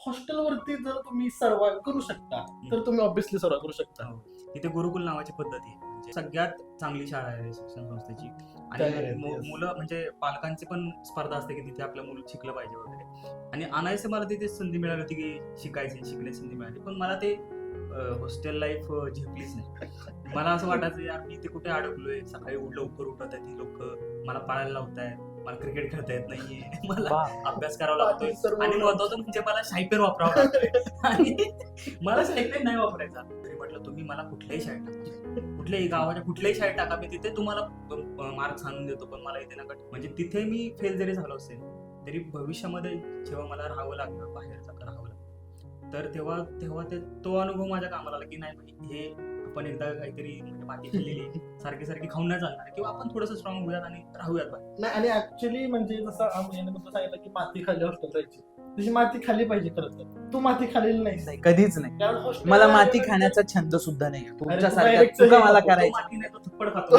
हॉस्टेलवरती जर तुम्ही सर्वाइव्ह करू शकता तर तुम्ही ऑब्व्हियसली सर्वाइव्ह करू शकता. तिथे गुरुकुल नावाची पद्धती आहे, म्हणजे सगळ्यात चांगली शाळा आहे शिक्षण संस्थेची. आणि मुलं म्हणजे पालकांची पण स्पर्धा असते की तिथे आपलं मुलं शिकलं पाहिजे वगैरे. आणि अनायसे मला तिथे संधी मिळाली होती की शिकण्याची संधी मिळाली, पण मला ते हॉस्टेल लाईफ झेपलीच नाही. मला असं वाटायचं यार मी ते कुठे अडकलोय, सकाळी लवकर उठत आहेत ही लोक, मला पळायला लावतायत, मला क्रिकेट खेळता येत नाहीये, मला अभ्यास करावा लागतोय, आणि महत्वाचं म्हणजे मला शाईपेन वापरावा लागतोय आणि मला शाईपेन नाही वापरायचा. तरी म्हटलं तुम्ही मला कुठल्याही शाळेत टाका, कुठल्याही गावाच्या कुठल्याही शाळेत टाका, मी तिथे तुम्हाला मार्क्स आणून देतो, पण मला इथे नका. म्हणजे तिथे मी फेल जरी झालो असेल तरी भविष्यामध्ये जेव्हा मला राहावं लागलं, बाहेर राहावं लागलं, तर तेव्हा तो अनुभव माझ्या कामाला आला की नाही हे आपण एकदा काहीतरी म्हणजे माती खाल्लेली सारखी खाऊन नाही चालणार, किंवा आपण थोडंसं स्ट्रॉंग होऊयात आणि राहूयात बाहेर. नाही, आणि ऍक्च्युली म्हणजे जसं सांगितलं की माती खाली हॉस्टेल राहायची, तुझी माती खाली पाहिजे. खरं तर तू माती खाल्लेली नाही, कधीच नाही. कारण hostel मला ला माती गेल्यानंतर- खाण्याचा छंद सुद्धा नाही. direct तुमच्यासारख्या चुका मला हे तो करायची. माती नाही तो थप्पड खातो.